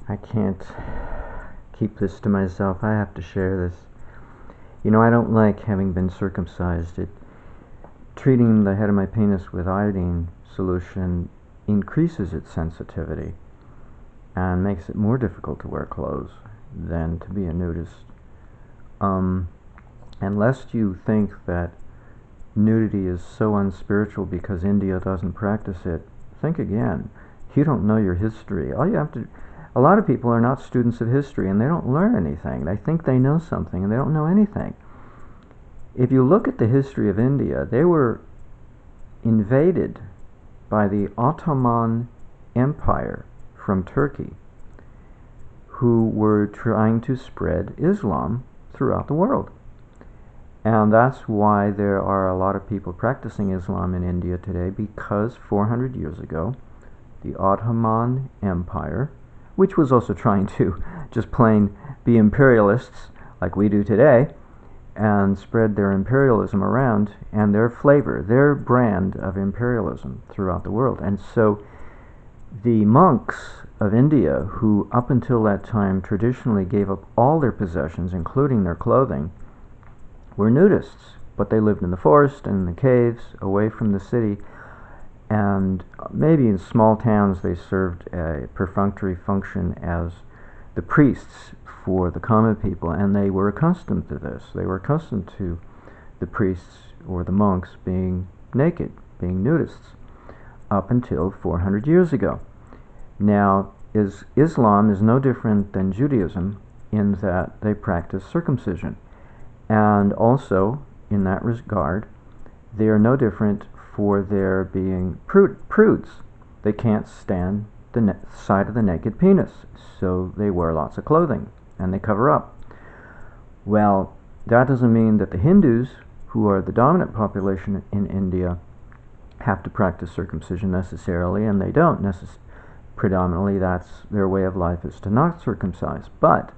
I can't keep this to myself. I have to share this. You know, I don't like having been circumcised. Treating the head of my penis with iodine solution increases its sensitivity and makes it more difficult to wear clothes than to be a nudist. And lest you think that nudity is so unspiritual because India doesn't practice it, think again. You don't know your history. A lot of people are not students of history and they don't learn anything. They think they know something and they don't know anything. If you look at the history of India, they were invaded by the Ottoman Empire from Turkey, who were trying to spread Islam throughout the world. And that's why there are a lot of people practicing Islam in India today, because 400 years ago, the Ottoman Empire, which was also trying to just plain be imperialists like we do today, and spread their imperialism around and their flavor, their brand of imperialism throughout the world. And so the monks of India, who up until that time traditionally gave up all their possessions, including their clothing, were nudists, but they lived in the forest and in the caves away from the city, and maybe in small towns they served a perfunctory function as the priests for the common people, and they were accustomed to this. They were accustomed to the priests or the monks being naked, being nudists, up until 400 years ago. Now, Islam is no different than Judaism in that they practice circumcision. And also, in that regard, they are no different for their being prudes. They can't stand the sight of the naked penis, so they wear lots of clothing and they cover up. Well, that doesn't mean that the Hindus, who are the dominant population in India, have to practice circumcision necessarily, and they don't predominantly. That's their way of life, is to not circumcise. But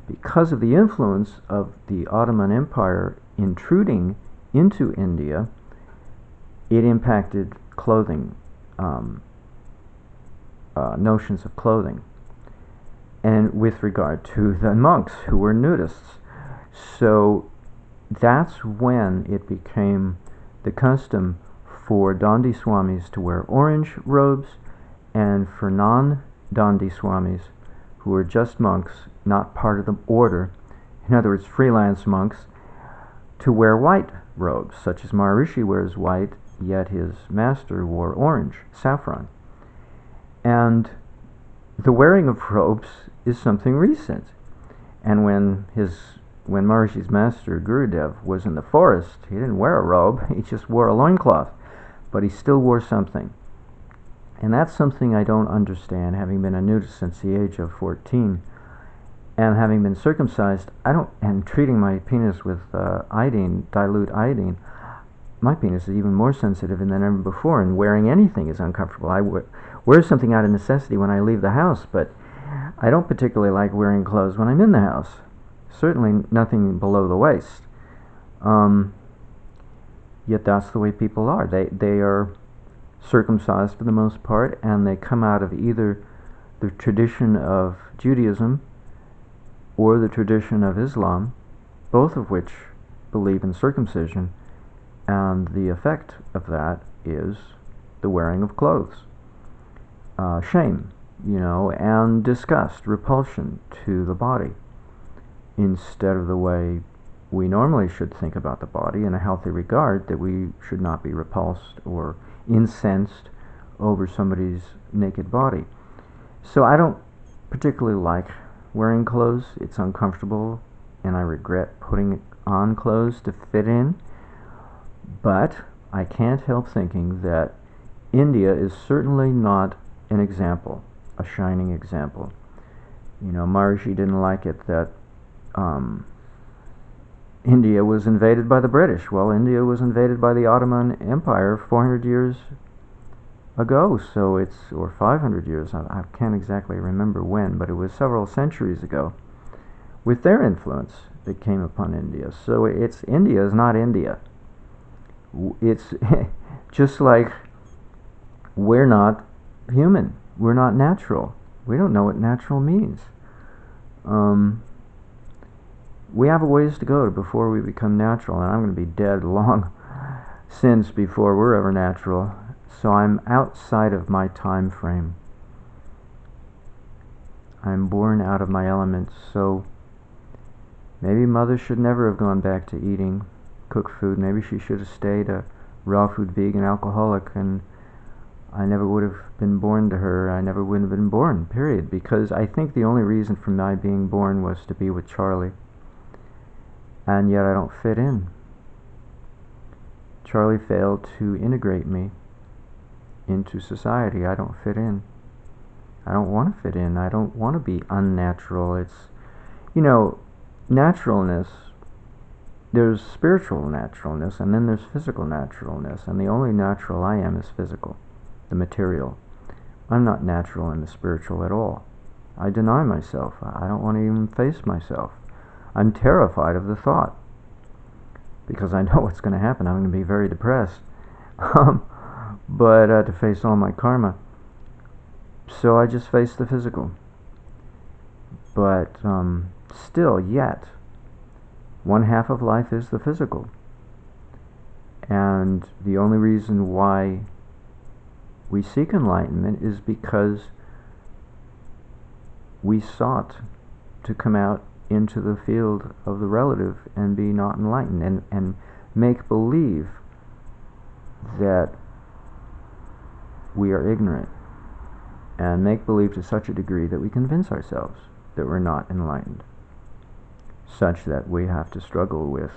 because of the influence of the Ottoman Empire intruding into India, it impacted clothing, notions of clothing, and with regard to the monks who were nudists. So that's when it became the custom for Dandi Swamis to wear orange robes, and for non-Dandi Swamis, who were just monks, not part of the order, in other words, freelance monks, to wear white robes, such as Maharishi wears white, yet his master wore orange, saffron. And the wearing of robes is something recent. And when Maharishi's master, Gurudev, was in the forest, he didn't wear a robe, he just wore a loincloth, but he still wore something. And that's something I don't understand, having been a nudist since the age of 14, and having been circumcised, and treating my penis with iodine, dilute iodine. My penis is even more sensitive than ever before, and wearing anything is uncomfortable. I wear something out of necessity when I leave the house, but I don't particularly like wearing clothes when I'm in the house. Certainly nothing below the waist. Yet that's the way people are. They are circumcised for the most part, and they come out of either the tradition of Judaism or the tradition of Islam, both of which believe in circumcision, and the effect of that is the wearing of clothes. Shame, and disgust, repulsion to the body, instead of the way we normally should think about the body in a healthy regard, that we should not be repulsed or incensed over somebody's naked body. So I don't particularly like wearing clothes. It's uncomfortable, and I regret putting on clothes to fit in. But I can't help thinking that India is certainly not an example, a shining example. Maharishi didn't like it that India was invaded by the British. Well, India was invaded by the Ottoman Empire 400 years ago, or 500 years, I can't exactly remember when, but it was several centuries ago, with their influence that came upon India. So India is not India. It's just like we're not human, we're not natural, We don't know what natural means. We have a ways to go before we become natural, and I'm going to be dead long since before we're ever natural. So I'm outside of my time frame. I'm born out of my elements. So maybe Mother should never have gone back to eating cooked food. Maybe she should have stayed a raw food vegan alcoholic, and I never would have been born to her. I never would have been born, period. Because I think the only reason for my being born was to be with Charlie. And yet I don't fit in. Charlie failed to integrate me into society. I don't fit in. I don't want to fit in. I don't want to be unnatural. It's, naturalness, there's spiritual naturalness, and then there's physical naturalness. And the only natural I am is physical, the material. I'm not natural in the spiritual at all. I deny myself. I don't want to even face myself. I'm terrified of the thought, because I know what's going to happen. I'm going to be very depressed. But to face all my karma. So I just face the physical. But still, yet, one half of life is the physical. And the only reason why we seek enlightenment is because we sought to come out into the field of the relative and be not enlightened, and make believe that we are ignorant, and make believe to such a degree that we convince ourselves that we're not enlightened, such that we have to struggle with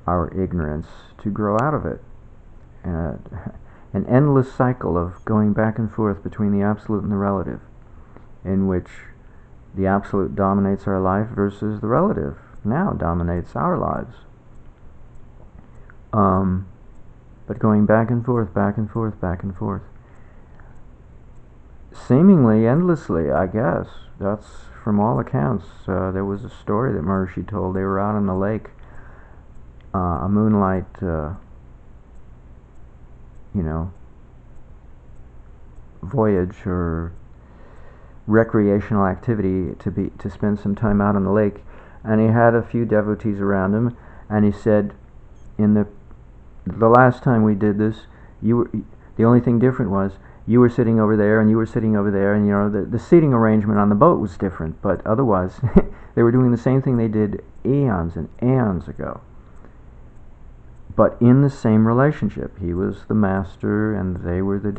our ignorance to grow out of it. An endless cycle of going back and forth between the absolute and the relative, in which the absolute dominates our life versus the relative now dominates our lives. But going back and forth, back and forth, back and forth. Seemingly endlessly, I guess. That's from all accounts. There was a story that Maharishi told. They were out on the lake, a moonlight, voyage or recreational activity to spend some time out on the lake, and he had a few devotees around him, and he said, in the last time we did this, the only thing different was you were sitting over there and you were sitting over there, and the seating arrangement on the boat was different, but otherwise they were doing the same thing they did eons and eons ago, but in the same relationship. He was the master and they were the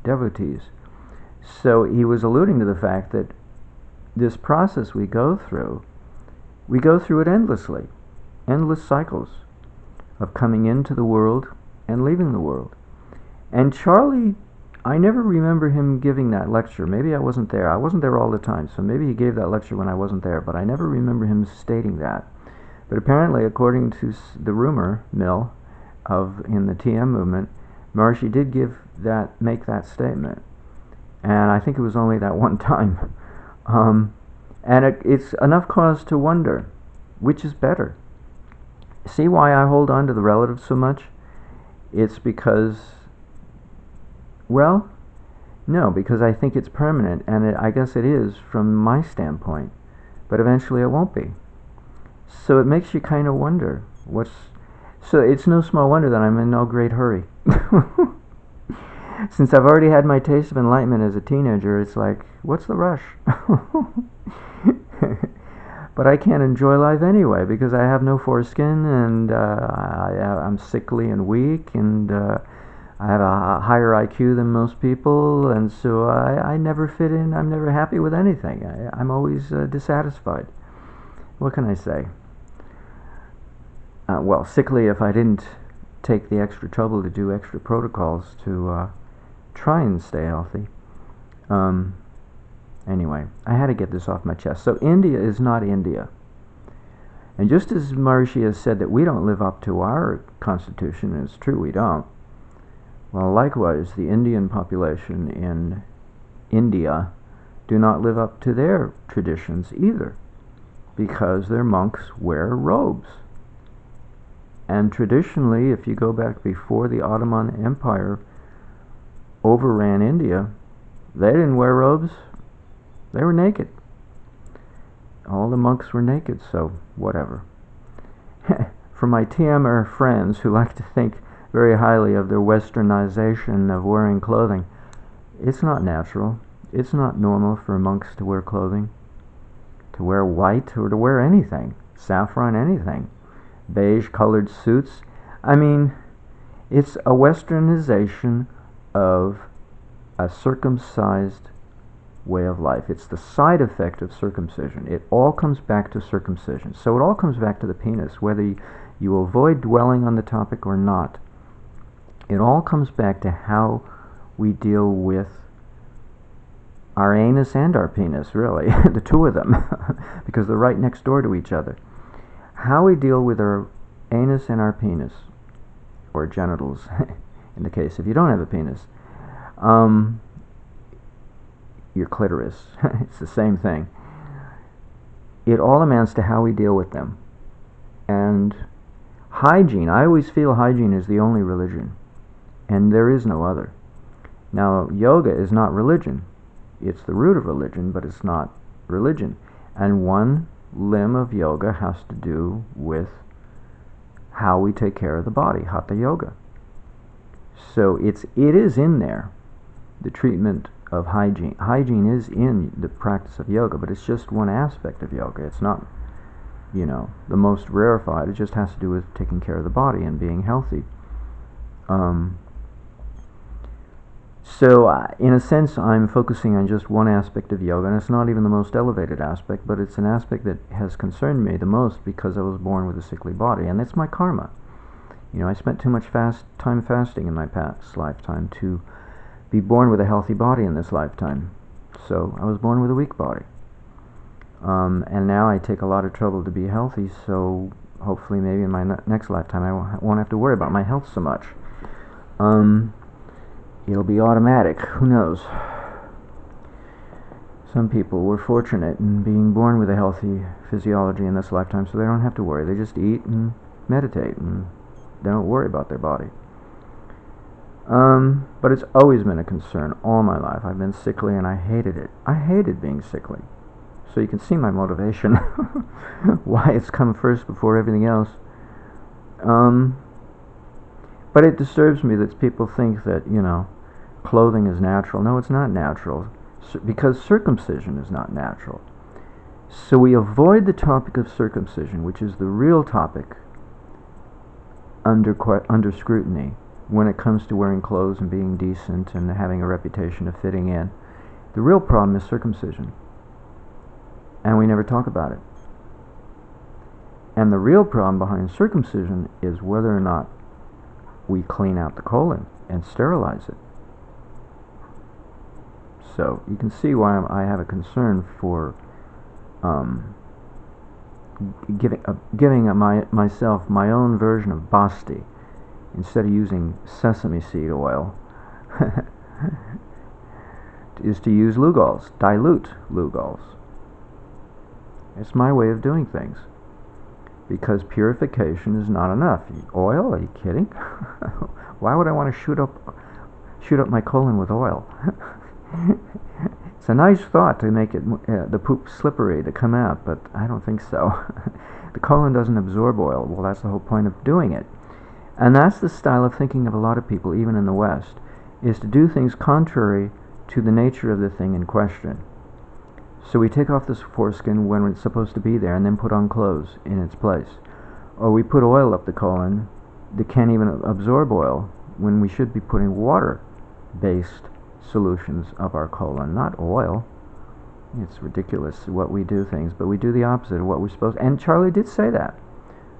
devotees. So he was alluding to the fact that this process we go through it endlessly, endless cycles of coming into the world and leaving the world. And Charlie, I never remember him giving that lecture. Maybe I wasn't there. I wasn't there all the time, so maybe he gave that lecture when I wasn't there, but I never remember him stating that. But apparently, according to the rumor mill in the TM movement, Maharishi did make that statement. And I think it was only that one time. And it's enough cause to wonder, which is better? See why I hold on to the relative so much? It's because, well, no, because I think it's permanent, and I guess it is from my standpoint, but eventually it won't be. So it makes you kind of wonder, so it's no small wonder that I'm in no great hurry. Since I've already had my taste of enlightenment as a teenager, it's like, what's the rush? But I can't enjoy life anyway, because I have no foreskin, and I'm sickly and weak, and I have a higher IQ than most people, and so I never fit in. I'm never happy with anything. I'm always dissatisfied. What can I say? Well, sickly if I didn't take the extra trouble to do extra protocols to try and stay healthy. Anyway, I had to get this off my chest. So India is not India. And just as Maharishi has said that we don't live up to our constitution, and it's true we don't, well, likewise, the Indian population in India do not live up to their traditions either, because their monks wear robes. And traditionally, if you go back before the Ottoman Empire overran India, they didn't wear robes. They were naked. All the monks were naked, so whatever. For my TMer friends who like to think very highly of their westernization of wearing clothing, it's not natural. It's not normal for monks to wear clothing, to wear white or to wear anything, saffron, anything, beige colored suits. I mean, it's a westernization of a circumcised way of life. It's the side effect of circumcision. It all comes back to circumcision. So it all comes back to the penis, whether you avoid dwelling on the topic or not. It all comes back to how we deal with our anus and our penis, really, the two of them, because they're right next door to each other. How we deal with our anus and our penis, or genitals, in the case if you don't have a penis. Your clitoris, it's the same thing. It all amounts to how we deal with them. And hygiene, I always feel hygiene is the only religion, and there is no other. Now, yoga is not religion. It's the root of religion, but it's not religion. And one limb of yoga has to do with how we take care of the body, hatha yoga. So it is in there, the treatment of hygiene. Hygiene is in the practice of yoga, but it's just one aspect of yoga. It's not, the most rarefied. It just has to do with taking care of the body and being healthy. So in a sense, I'm focusing on just one aspect of yoga, and it's not even the most elevated aspect, but it's an aspect that has concerned me the most because I was born with a sickly body, and it's my karma. I spent too much time fasting in my past lifetime to be born with a healthy body in this lifetime. So I was born with a weak body. And now I take a lot of trouble to be healthy, so hopefully maybe in my next lifetime I won't have to worry about my health so much. It'll be automatic, who knows. Some people were fortunate in being born with a healthy physiology in this lifetime, so they don't have to worry. They just eat and meditate, and they don't worry about their body. But it's always been a concern all my life. I've been sickly and I hated it. I hated being sickly. So you can see my motivation, why it's come first before everything else. But it disturbs me that people think that, clothing is natural. No, it's not natural, because circumcision is not natural. So we avoid the topic of circumcision, which is the real topic under scrutiny when it comes to wearing clothes and being decent and having a reputation of fitting in. The real problem is circumcision, and we never talk about it. And the real problem behind circumcision is whether or not we clean out the colon and sterilize it. So you can see why I have a concern for giving myself my own version of basti instead of using sesame seed oil. Is to use lugols, dilute lugols. It's my way of doing things, because purification is not enough. Oil? Are you kidding? Why would I want to shoot up my colon with oil? It's a nice thought to make it the poop slippery to come out, but I don't think so. The colon doesn't absorb oil. Well, that's the whole point of doing it. And that's the style of thinking of a lot of people, even in the West, is to do things contrary to the nature of the thing in question. So we take off this foreskin when it's supposed to be there and then put on clothes in its place. Or we put oil up the colon that can't even absorb oil when we should be putting water-based solutions up our colon, not oil. It's ridiculous what we do things, but we do the opposite of what we're supposed to. And Charlie did say that.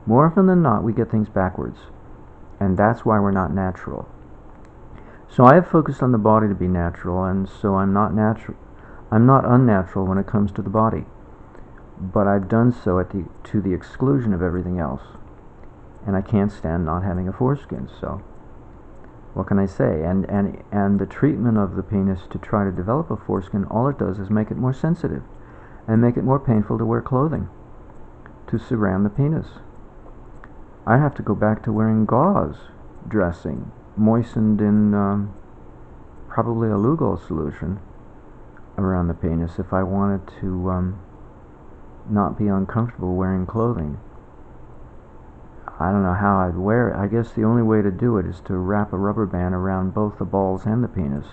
More often than not, we get things backwards. And that's why we're not natural. So I have focused on the body to be natural, and so I'm not unnatural when it comes to the body. But I've done so to the exclusion of everything else. And I can't stand not having a foreskin, so what can I say? And the treatment of the penis to try to develop a foreskin, all it does is make it more sensitive and make it more painful to wear clothing to surround the penis. I have to go back to wearing gauze dressing, moistened in probably a Lugol solution, around the penis if I wanted to not be uncomfortable wearing clothing. I don't know how I'd wear it. I guess the only way to do it is to wrap a rubber band around both the balls and the penis,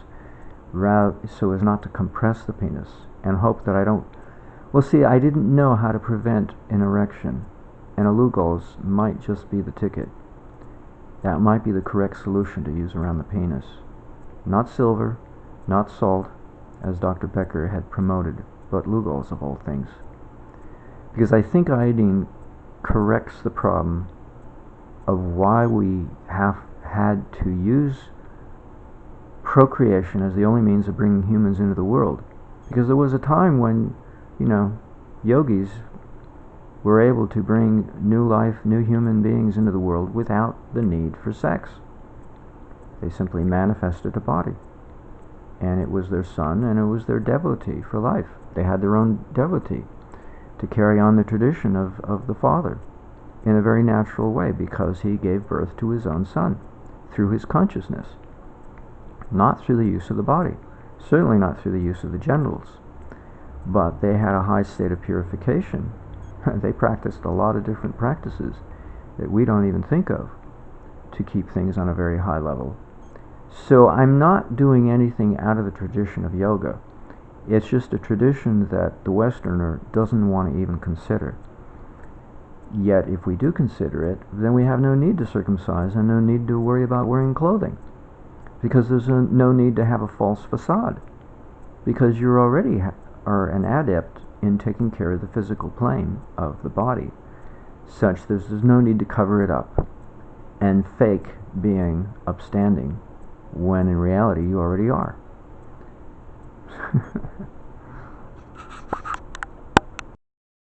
so as not to compress the penis, and hope that I don't... Well, see, I didn't know how to prevent an erection, and a Lugol's might just be the ticket. That might be the correct solution to use around the penis. Not silver, not salt, as Dr. Becker had promoted, but Lugol's of all things. Because I think iodine corrects the problem of why we have had to use procreation as the only means of bringing humans into the world. Because there was a time when, yogis were able to bring new life, new human beings into the world without the need for sex. They simply manifested a body. And it was their son, and it was their devotee for life. They had their own devotee to carry on the tradition of the father in a very natural way, because he gave birth to his own son through his consciousness, not through the use of the body, certainly not through the use of the genitals. But they had a high state of purification. They practiced a lot of different practices that we don't even think of to keep things on a very high level. So I'm not doing anything out of the tradition of yoga. It's just a tradition that the Westerner doesn't want to even consider. Yet if we do consider it, then we have no need to circumcise and no need to worry about wearing clothing, because there's no need to have a false facade, because you already are an adept in taking care of the physical plane of the body, such there's no need to cover it up and fake being upstanding when in reality you already are.